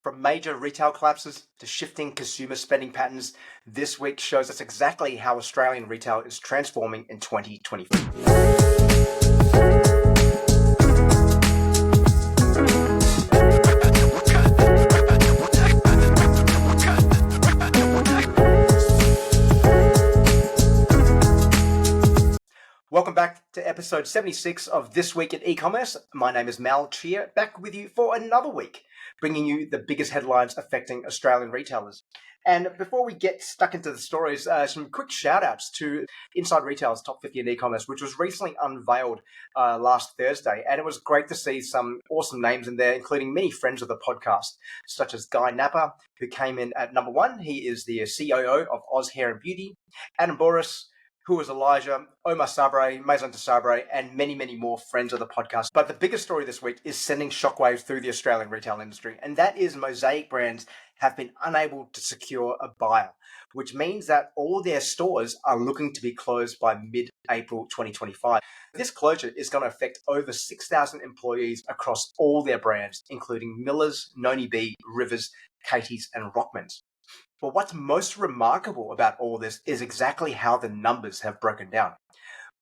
From major retail collapses to shifting consumer spending patterns, this week shows us exactly how Australian retail is transforming in 2024. Welcome back to episode 76 of This Week in E-Commerce. My name is Mal Chia, back with you for another week, bringing you the biggest headlines affecting Australian retailers. And before we get stuck into the stories, some quick shout-outs to Inside Retail's Top 50 in E-Commerce, which was recently unveiled last Thursday. And it was great to see some awesome names in there, including many friends of the podcast, such as Guy Napper, who came in at number 1. He is the COO of Oz Hair and Beauty. Adam Boris, who was Elijah, Omar Sabre, Maison de Sabre, and many, many more friends of the podcast. But the biggest story this week is sending shockwaves through the Australian retail industry, and that is Mosaic Brands have been unable to secure a buyer, which means that all their stores are looking to be closed by mid-April 2025. This closure is going to affect over 6,000 employees across all their brands, including Miller's, Noni B, Rivers, Katie's, and Rockman's. But what's most remarkable about all this is exactly how the numbers have broken down,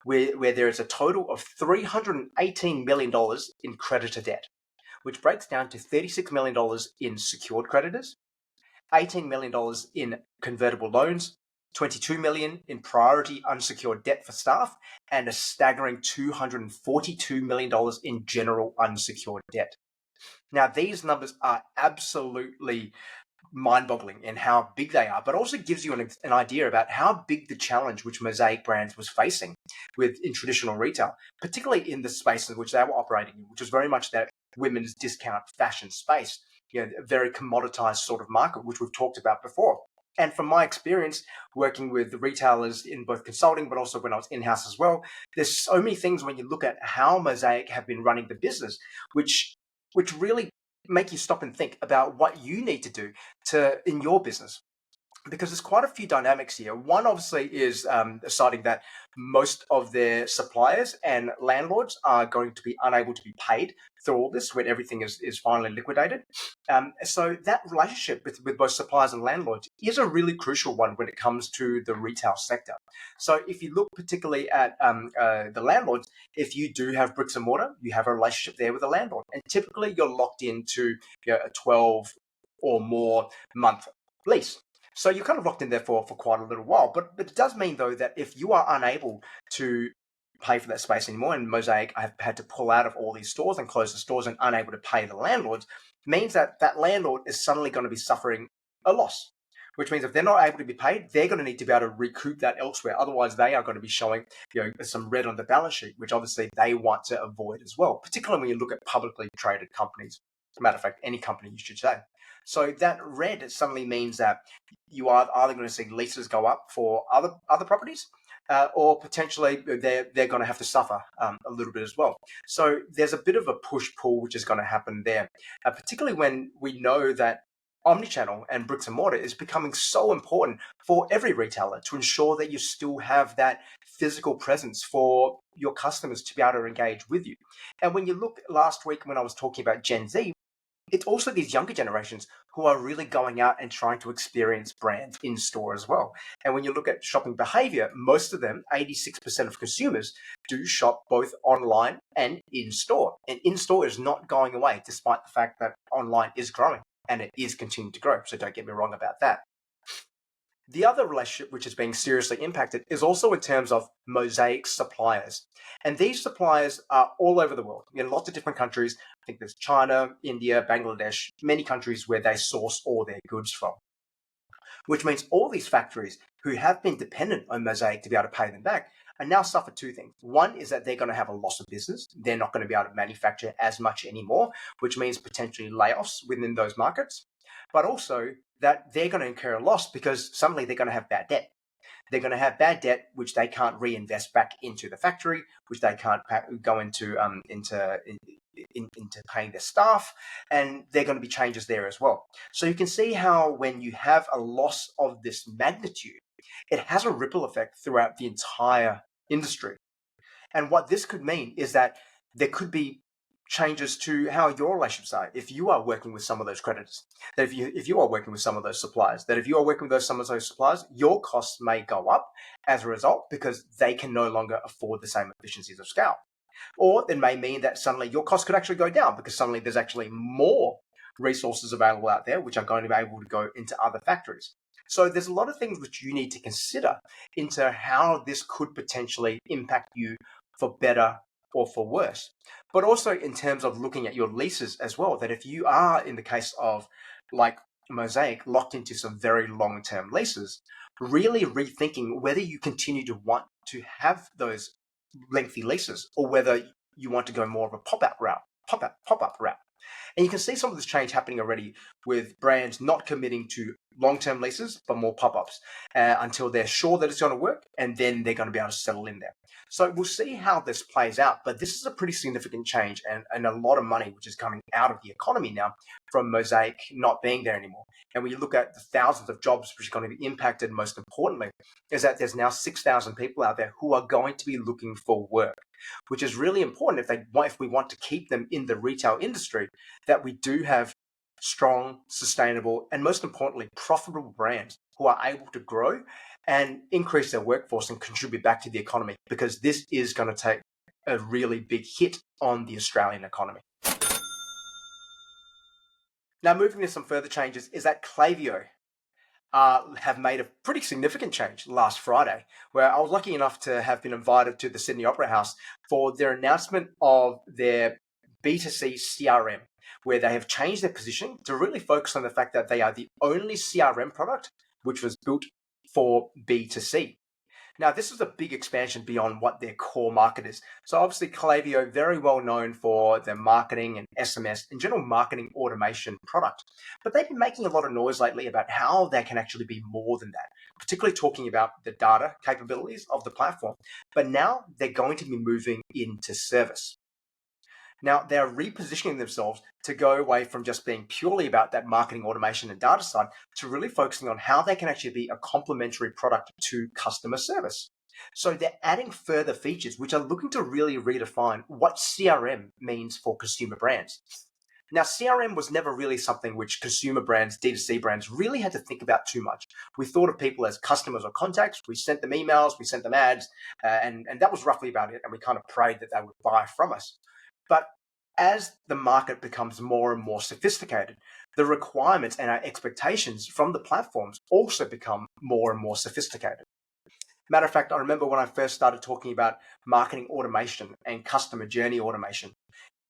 where there is a total of $318 million in creditor debt, which breaks down to $36 million in secured creditors, $18 million in convertible loans, $22 million in priority unsecured debt for staff, and a staggering $242 million in general unsecured debt. Now, these numbers are absolutely mind-boggling in how big they are, but also gives you an idea about how big the challenge which Mosaic Brands was facing in traditional retail, particularly in the space in which they were operating in, which was very much that women's discount fashion space, a very commoditized sort of market, which we've talked about before. And from my experience working with the retailers in both consulting, but also when I was in-house as well, there's so many things when you look at how Mosaic have been running the business, which really make you stop and think about what you need to do in your business. Because there's quite a few dynamics here. One, obviously, is deciding that most of their suppliers and landlords are going to be unable to be paid through all this when everything is finally liquidated. So that relationship with both suppliers and landlords is a really crucial one when it comes to the retail sector. So if you look particularly at the landlords, if you do have bricks and mortar, you have a relationship there with the landlord. And typically you're locked into a 12 or more month lease. So you're kind of locked in there for quite a little while. But it does mean, though, that if you are unable to pay for that space anymore, and Mosaic have had to pull out of all these stores and close the stores and unable to pay the landlords, means that landlord is suddenly going to be suffering a loss, which means if they're not able to be paid, they're going to need to be able to recoup that elsewhere. Otherwise, they are going to be showing some red on the balance sheet, which obviously they want to avoid as well, particularly when you look at publicly traded companies. As a matter of fact, any company you should say. So that red suddenly means that you are either going to see leases go up for other properties, or potentially they're going to have to suffer a little bit as well. So there's a bit of a push-pull which is going to happen there, particularly when we know that omnichannel and bricks and mortar is becoming so important for every retailer to ensure that you still have that physical presence for your customers to be able to engage with you. And when you look last week when I was talking about Gen Z, it's also these younger generations who are really going out and trying to experience brands in store as well. And when you look at shopping behavior, most of them, 86% of consumers, do shop both online and in store. And in store is not going away, despite the fact that online is growing and it is continuing to grow. So don't get me wrong about that. The other relationship which is being seriously impacted is also in terms of Mosaic suppliers. And these suppliers are all over the world, in lots of different countries. I think there's China, India, Bangladesh, many countries where they source all their goods from. Which means all these factories who have been dependent on Mosaic to be able to pay them back are now suffer two things. One is that they're going to have a loss of business. They're not going to be able to manufacture as much anymore, which means potentially layoffs within those markets. But also that they're going to incur a loss because suddenly they're going to have bad debt. They're going to have bad debt, which they can't reinvest back into the factory, which they can't go into paying their staff, and there are going to be changes there as well. So you can see how when you have a loss of this magnitude, it has a ripple effect throughout the entire industry. And what this could mean is that there could be changes to how your relationships are. If you are working with some of those creditors, that if you are working with some of those suppliers, that if you are working with some of those suppliers, your costs may go up as a result because they can no longer afford the same efficiencies of scale. Or it may mean that suddenly your costs could actually go down because suddenly there's actually more resources available out there, which are going to be able to go into other factories. So there's a lot of things which you need to consider into how this could potentially impact you for better or for worse. But also in terms of looking at your leases as well, that if you are in the case of like Mosaic locked into some very long-term leases, really rethinking whether you continue to want to have those lengthy leases or whether you want to go more of a pop-up route. And you can see some of this change happening already with brands not committing to long-term leases, but more pop-ups until they're sure that it's going to work, and then they're going to be able to settle in there. So we'll see how this plays out, but this is a pretty significant change and a lot of money which is coming out of the economy now from Mosaic not being there anymore. And when you look at the thousands of jobs which are going to be impacted, most importantly, is that there's now 6,000 people out there who are going to be looking for work, which is really important if we want to keep them in the retail industry, that we do have strong, sustainable, and most importantly, profitable brands who are able to grow and increase their workforce and contribute back to the economy, because this is going to take a really big hit on the Australian economy. Now, moving to some further changes is that Klaviyo have made a pretty significant change last Friday, where I was lucky enough to have been invited to the Sydney Opera House for their announcement of their B2C CRM, where they have changed their position to really focus on the fact that they are the only CRM product which was built for B2C. Now, this is a big expansion beyond what their core market is. So obviously Klaviyo, very well known for their marketing and SMS and general marketing automation product. But they've been making a lot of noise lately about how they can actually be more than that, particularly talking about the data capabilities of the platform. But now they're going to be moving into service. Now, they're repositioning themselves to go away from just being purely about that marketing automation and data side to really focusing on how they can actually be a complementary product to customer service. So they're adding further features which are looking to really redefine what CRM means for consumer brands. Now, CRM was never really something which consumer brands, D2C brands, really had to think about too much. We thought of people as customers or contacts. We sent them emails, we sent them ads, and that was roughly about it. And we kind of prayed that they would buy from us. But as the market becomes more and more sophisticated, the requirements and our expectations from the platforms also become more and more sophisticated. Matter of fact, I remember when I first started talking about marketing automation and customer journey automation,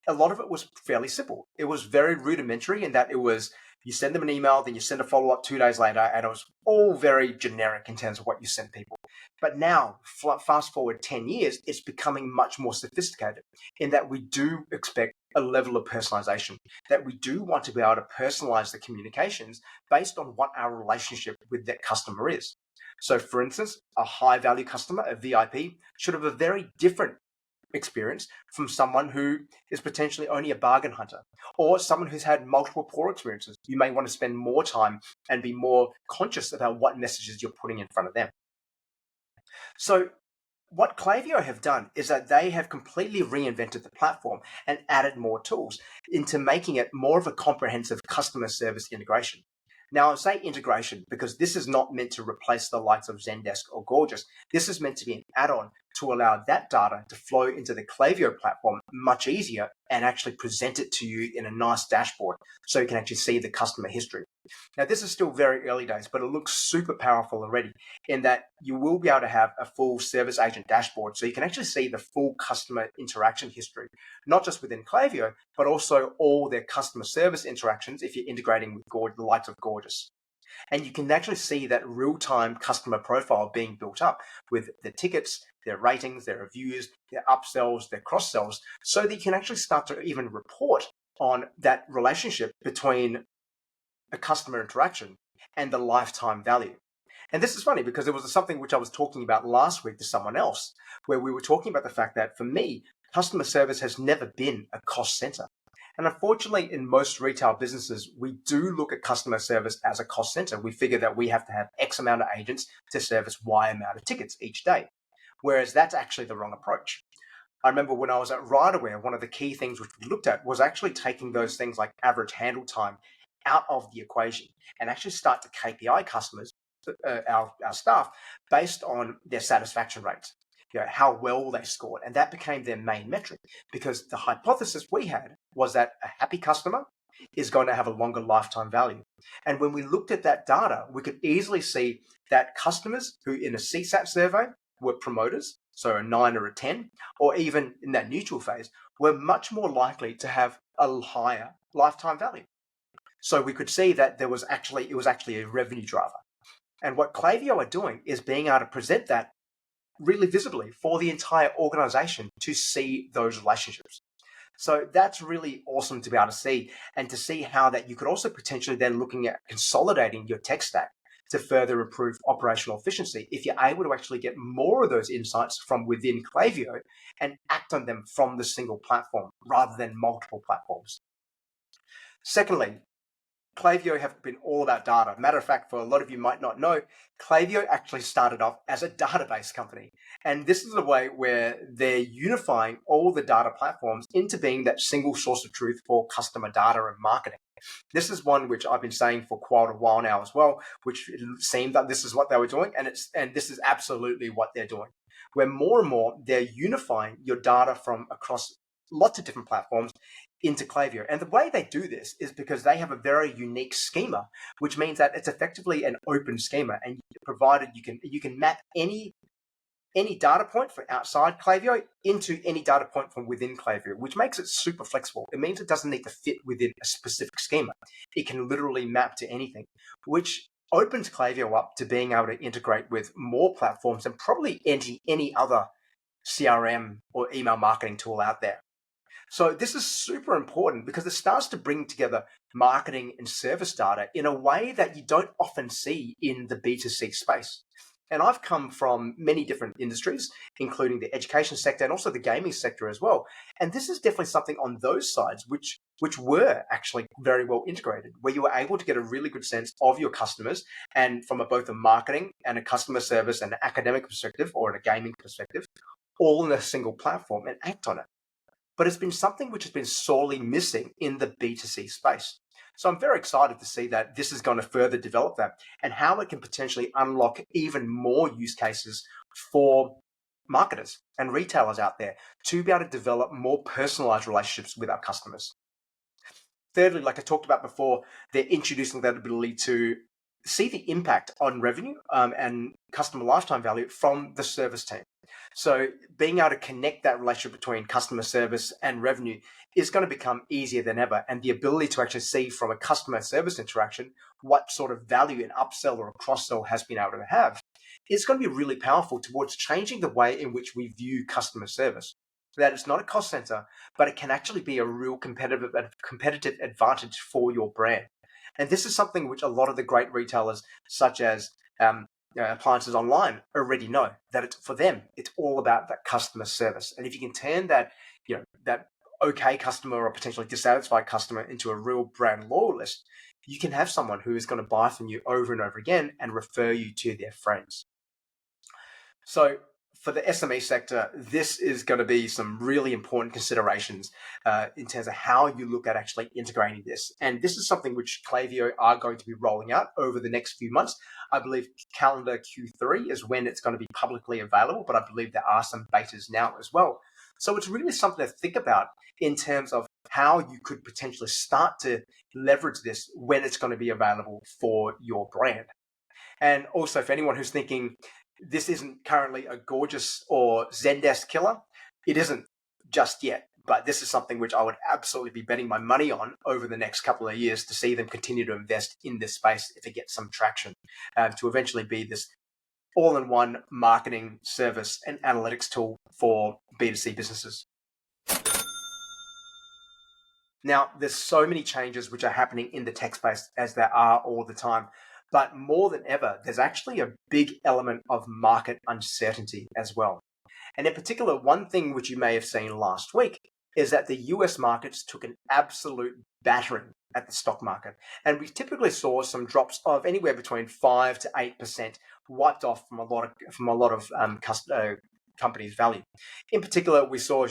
a lot of it was fairly simple. It was very rudimentary in that it was you send them an email, then you send a follow-up 2 days later, and it was all very generic in terms of what you sent people. But now, fast forward 10 years, it's becoming much more sophisticated in that we do expect a level of personalization, that we do want to be able to personalize the communications based on what our relationship with that customer is. So for instance, a high value customer, a VIP, should have a very different experience from someone who is potentially only a bargain hunter or someone who's had multiple poor experiences. You may want to spend more time and be more conscious about what messages you're putting in front of them. So what Klaviyo have done is that they have completely reinvented the platform and added more tools into making it more of a comprehensive customer service integration. Now, I say integration because this is not meant to replace the likes of Zendesk or Gorgias. This is meant to be an add-on to allow that data to flow into the Klaviyo platform much easier and actually present it to you in a nice dashboard so you can actually see the customer history. Now, this is still very early days, but it looks super powerful already in that you will be able to have a full service agent dashboard so you can actually see the full customer interaction history, not just within Klaviyo, but also all their customer service interactions if you're integrating with the likes of Gorgias. And you can actually see that real-time customer profile being built up with the tickets, their ratings, their reviews, their upsells, their cross-sells, so that you can actually start to even report on that relationship between a customer interaction and the lifetime value. And this is funny because it was something which I was talking about last week to someone else, where we were talking about the fact that for me, customer service has never been a cost center. And unfortunately, in most retail businesses, we do look at customer service as a cost center. We figure that we have to have X amount of agents to service Y amount of tickets each day, whereas that's actually the wrong approach. I remember when I was at RideAware, one of the key things which we looked at was actually taking those things like average handle time out of the equation and actually start to KPI customers, our staff, based on their satisfaction rates, how well they scored. And that became their main metric because the hypothesis we had was that a happy customer is going to have a longer lifetime value. And when we looked at that data, we could easily see that customers who in a CSAT survey were promoters, so a 9 or a 10, or even in that neutral phase, were much more likely to have a higher lifetime value. So we could see that it was actually a revenue driver. And what Klaviyo are doing is being able to present that really visibly for the entire organization to see those relationships. So that's really awesome to be able to see, and to see how that you could also potentially then looking at consolidating your tech stack to further improve operational efficiency if you're able to actually get more of those insights from within Klaviyo and act on them from the single platform rather than multiple platforms. Secondly, Klaviyo have been all about data. Matter of fact, for a lot of you might not know, Klaviyo actually started off as a database company. And this is a way where they're unifying all the data platforms into being that single source of truth for customer data and marketing. This is one which I've been saying for quite a while now as well, which it seemed that this is what they were doing. And this is absolutely what they're doing. Where more and more they're unifying your data from across lots of different platforms into Klaviyo. And the way they do this is because they have a very unique schema, which means that it's effectively an open schema, and provided you can map any data point from outside Klaviyo into any data point from within Klaviyo, which makes it super flexible. It means it doesn't need to fit within a specific schema. It can literally map to anything, which opens Klaviyo up to being able to integrate with more platforms than probably any other CRM or email marketing tool out there. So this is super important because it starts to bring together marketing and service data in a way that you don't often see in the B2C space. And I've come from many different industries, including the education sector and also the gaming sector as well. And this is definitely something on those sides which were actually very well integrated, where you were able to get a really good sense of your customers, and from both a marketing and a customer service and an academic perspective or in a gaming perspective, all in a single platform, and act on it. But it's been something which has been sorely missing in the B2C space. So I'm very excited to see that this is going to further develop that, and how it can potentially unlock even more use cases for marketers and retailers out there to be able to develop more personalized relationships with our customers. Thirdly, like I talked about before, they're introducing that ability to see the impact on revenue and customer lifetime value from the service team. So being able to connect that relationship between customer service and revenue is going to become easier than ever. And the ability to actually see from a customer service interaction what sort of value an upsell or a cross-sell has been able to have is going to be really powerful towards changing the way in which we view customer service. That it's not a cost center, but it can actually be a real competitive advantage for your brand. And this is something which a lot of the great retailers, such as appliances online, already know, that for them, it's all about that customer service. And if you can turn that, that okay customer or potentially dissatisfied customer into a real brand loyalist, you can have someone who is going to buy from you over and over again and refer you to their friends. So for the SME sector, this is going to be some really important considerations in terms of how you look at actually integrating this. And this is something which Klaviyo are going to be rolling out over the next few months. I believe calendar Q3 is when it's going to be publicly available, but I believe there are some betas now as well. So it's really something to think about in terms of how you could potentially start to leverage this when it's going to be available for your brand. And also for anyone who's thinking, this isn't currently a Gorgias or Zendesk killer, it isn't just yet. But this is something which I would absolutely be betting my money on over the next couple of years to see them continue to invest in this space if it gets some traction, to eventually be this all-in-one marketing service and analytics tool for B2C businesses. Now, there's so many changes which are happening in the tech space, as there are all the time. But more than ever, there's actually a big element of market uncertainty as well. And in particular, one thing which you may have seen last week is that the US markets took an absolute battering at the stock market. And we typically saw some drops of anywhere between 5 to 8% wiped off from a lot of company's value. In particular, we saw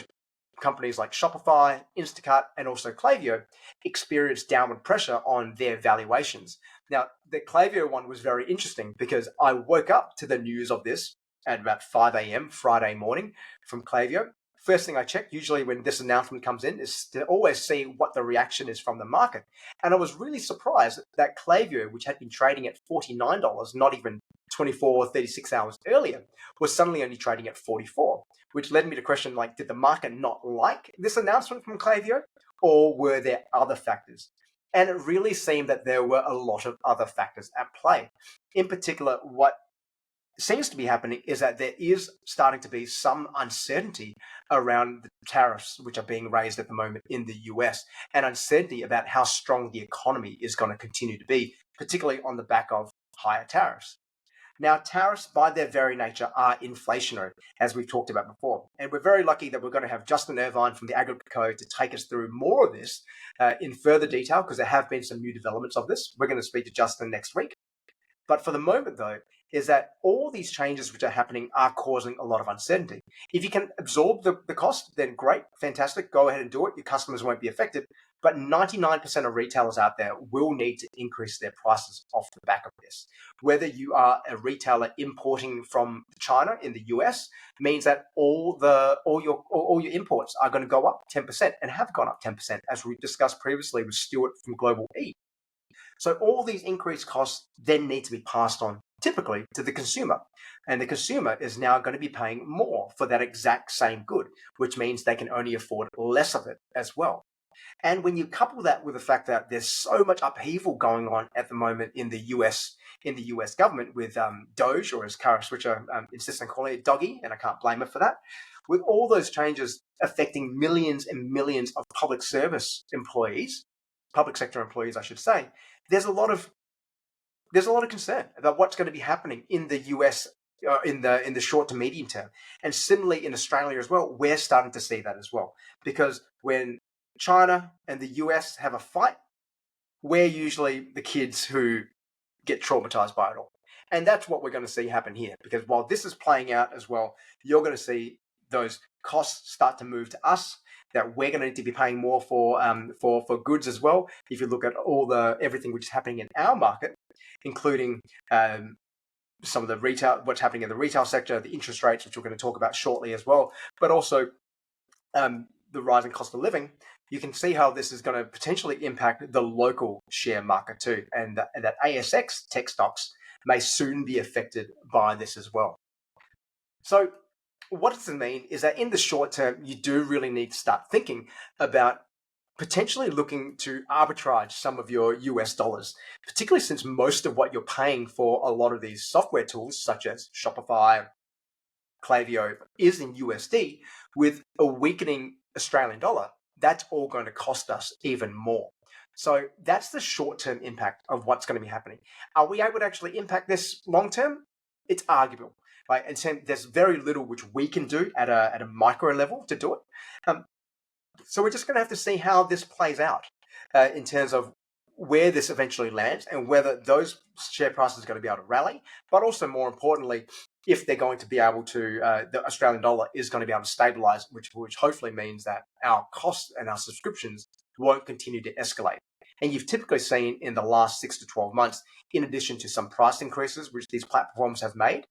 companies like Shopify, Instacart, and also Klaviyo experience downward pressure on their valuations. Now, the Klaviyo one was very interesting because I woke up to the news of this at about 5 a.m. Friday morning from Klaviyo. First thing I check, usually when this announcement comes in, is to always see what the reaction is from the market. And I was really surprised that Klaviyo, which had been trading at $49, not even 24 or 36 hours earlier, was suddenly only trading at 44, which led me to question, like, did the market not like this announcement from Klaviyo, or were there other factors? And it really seemed that there were a lot of other factors at play. In particular, what seems to be happening is that there is starting to be some uncertainty around the tariffs which are being raised at the moment in the US, and uncertainty about how strong the economy is going to continue to be, particularly on the back of higher tariffs. Now, tariffs by their very nature are inflationary, as we've talked about before. And we're very lucky that we're going to have Justin Irvine from the Aggregate Code to take us through more of this in further detail, because there have been some new developments of this. We're going to speak to Justin next week. But for the moment, though, is that all these changes which are happening are causing a lot of uncertainty. If you can absorb the cost, then great, fantastic, go ahead and do it. Your customers won't be affected. But 99% of retailers out there will need to increase their prices off the back of this. Whether you are a retailer importing from China in the US, means that all your imports are going to go up 10% and have gone up 10%, as we discussed previously with Stuart from Global E. So all these increased costs then need to be passed on typically to the consumer. And the consumer is now going to be paying more for that exact same good, which means they can only afford less of it as well. And when you couple that with the fact that there's so much upheaval going on at the moment in the US government with Doge, or as Kara Switcher insists on calling it, Doggy, and I can't blame her for that, with all those changes affecting millions and millions of public sector employees, I should say, there's a lot of concern about what's going to be happening in the US in the short to medium term. And similarly in Australia as well, we're starting to see that as well. Because when China and the US have a fight, we're usually the kids who get traumatized by it all. And that's what we're going to see happen here. Because while this is playing out as well, you're going to see those costs start to move to us, that we're going to need to be paying more for goods as well. If you look at everything which is happening in our market, including some of the what's happening in the retail sector, the interest rates, which we're going to talk about shortly as well, but also the rising cost of living, you can see how this is going to potentially impact the local share market too, and that ASX tech stocks may soon be affected by this as well. So what does it mean is that in the short term, you do really need to start thinking about potentially looking to arbitrage some of your US dollars, particularly since most of what you're paying for a lot of these software tools, such as Shopify, Klaviyo, is in USD. With a weakening Australian dollar, that's all going to cost us even more. So that's the short-term impact of what's going to be happening. Are we able to actually impact this long-term? It's arguable. Right? And so there's very little which we can do at a micro level to do it. So we're just going to have to see how this plays out in terms of where this eventually lands and whether those share prices are going to be able to rally, but also more importantly, if they're going to be able to, the Australian dollar is going to be able to stabilize, which hopefully means that our costs and our subscriptions won't continue to escalate. And you've typically seen in the last 6 to 12 months, in addition to some price increases, which these platforms have made,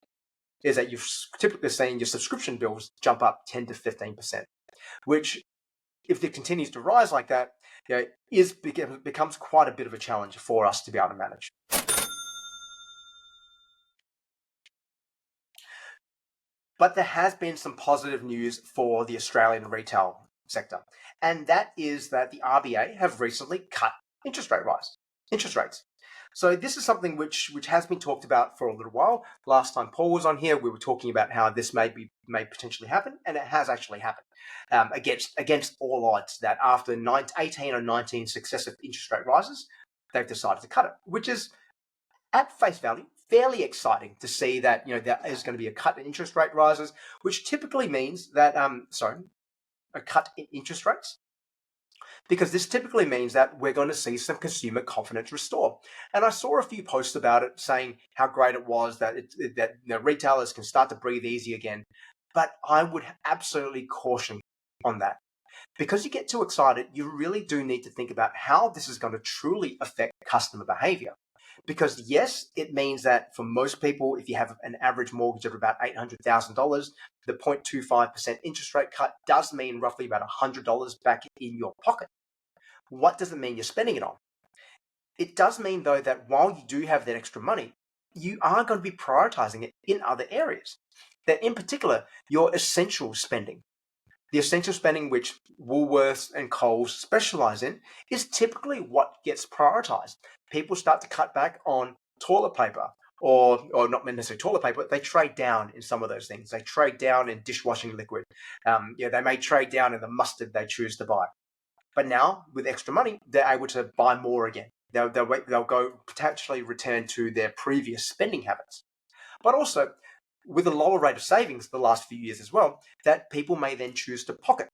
is that you've typically seen your subscription bills jump up 10 to 15%, which, if it continues to rise like that, becomes quite a bit of a challenge for us to be able to manage. But there has been some positive news for the Australian retail sector, and that is that the RBA have recently cut interest rates. So this is something which has been talked about for a little while. Last time Paul was on here, we were talking about how this may potentially happen, and it has actually happened against all odds. That after 18 or 19 successive interest rate rises, they've decided to cut it, which is at face value fairly exciting to see that there is going to be a cut in interest rate rises, which typically means that a cut in interest rates, because this typically means that we're going to see some consumer confidence restore. And I saw a few posts about it saying how great it was that retailers can start to breathe easy again. But I would absolutely caution on that. Because you get too excited, you really do need to think about how this is going to truly affect customer behavior. Because yes, it means that for most people, if you have an average mortgage of about $800,000, the 0.25% interest rate cut does mean roughly about $100 back in your pocket. What does it mean you're spending it on? It does mean, though, that while you do have that extra money, you are going to be prioritizing it in other areas. That in particular, your essential spending. The essential spending, which Woolworths and Coles specialize in, is typically what gets prioritized. People start to cut back on toilet paper, or not necessarily toilet paper. They trade down in some of those things. They trade down in dishwashing liquid. They may trade down in the mustard they choose to buy. But now, with extra money, they're able to buy more again. They'll go potentially return to their previous spending habits. But also, with a lower rate of savings the last few years as well, that people may then choose to pocket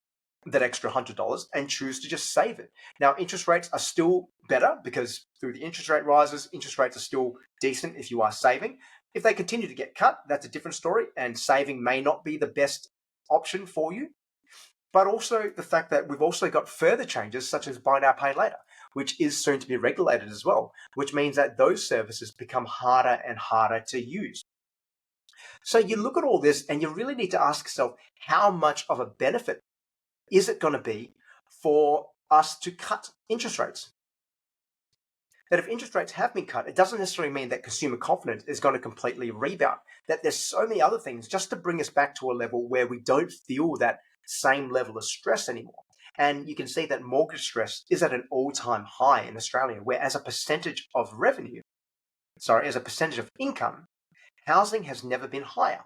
that extra $100 and choose to just save it. Now, interest rates are still better because through the interest rate rises, interest rates are still decent if you are saving. If they continue to get cut, that's a different story, and saving may not be the best option for you. But also the fact that we've also got further changes such as buy now, pay later, which is soon to be regulated as well, which means that those services become harder and harder to use. So you look at all this and you really need to ask yourself, how much of a benefit is it going to be for us to cut interest rates? That if interest rates have been cut, it doesn't necessarily mean that consumer confidence is going to completely rebound. That there's so many other things just to bring us back to a level where we don't feel that same level of stress anymore. And you can see that mortgage stress is at an all-time high in Australia, where as a percentage of as a percentage of income, housing has never been higher.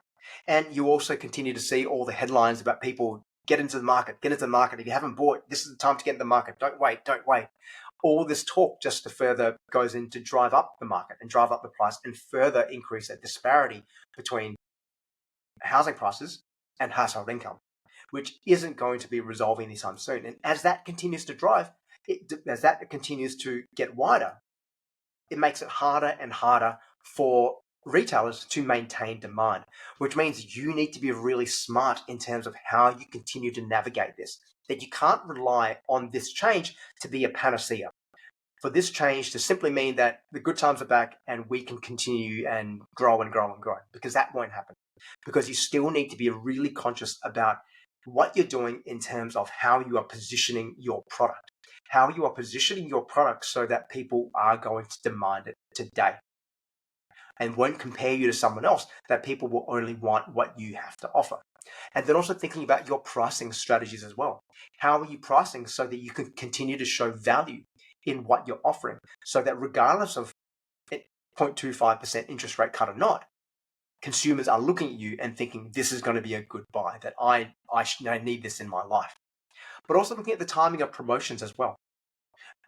And you also continue to see all the headlines about people get into the market, get into the market. If you haven't bought, this is the time to get in the market. Don't wait, don't wait. All this talk just to further goes in to drive up the market and drive up the price and further increase that disparity between housing prices and household income, which isn't going to be resolving anytime soon. And as that continues to as that continues to get wider, it makes it harder and harder for retailers to maintain demand, which means you need to be really smart in terms of how you continue to navigate this. That you can't rely on this change to be a panacea. For this change to simply mean that the good times are back and we can continue and grow and grow and grow, because that won't happen. Because you still need to be really conscious about what you're doing in terms of how you are positioning your product, how you are positioning your product so that people are going to demand it today and won't compare you to someone else, that people will only want what you have to offer. And then also thinking about your pricing strategies as well. How are you pricing so that you can continue to show value in what you're offering, so that regardless of 0.25% interest rate cut or not, consumers are looking at you and thinking this is going to be a good buy, that I need this in my life. But also looking at the timing of promotions as well.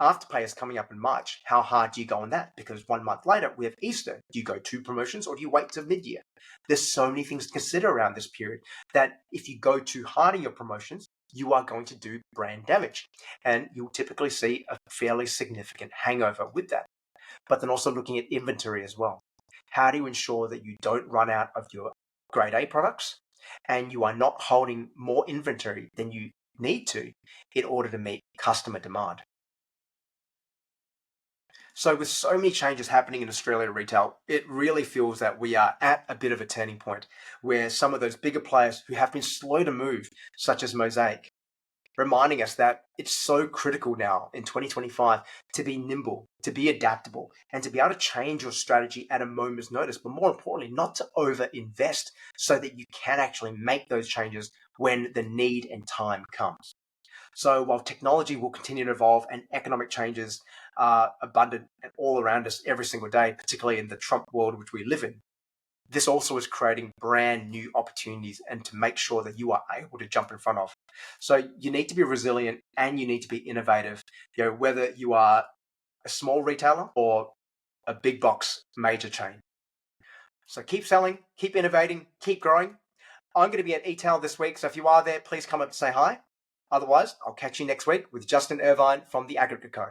Afterpay is coming up in March. How hard do you go on that? Because 1 month later, we have Easter. Do you go 2 promotions or do you wait till mid-year? There's so many things to consider around this period that if you go too hard in your promotions, you are going to do brand damage. And you'll typically see a fairly significant hangover with that. But then also looking at inventory as well. How do you ensure that you don't run out of your grade A products and you are not holding more inventory than you need to in order to meet customer demand? So with so many changes happening in Australia retail, it really feels that we are at a bit of a turning point where some of those bigger players who have been slow to move, such as Mosaic, reminding us that it's so critical now in 2025 to be nimble, to be adaptable, and to be able to change your strategy at a moment's notice, but more importantly, not to over-invest so that you can actually make those changes when the need and time comes. So while technology will continue to evolve and economic changes are abundant and all around us every single day, particularly in the Trump world which we live in, this also is creating brand new opportunities and to make sure that you are able to jump in front of. So you need to be resilient and you need to be innovative, whether you are a small retailer or a big box major chain. So keep selling, keep innovating, keep growing. I'm going to be at eTail this week, so if you are there, please come up and say hi. Otherwise, I'll catch you next week with Justin Irvine from the Aggregate Co.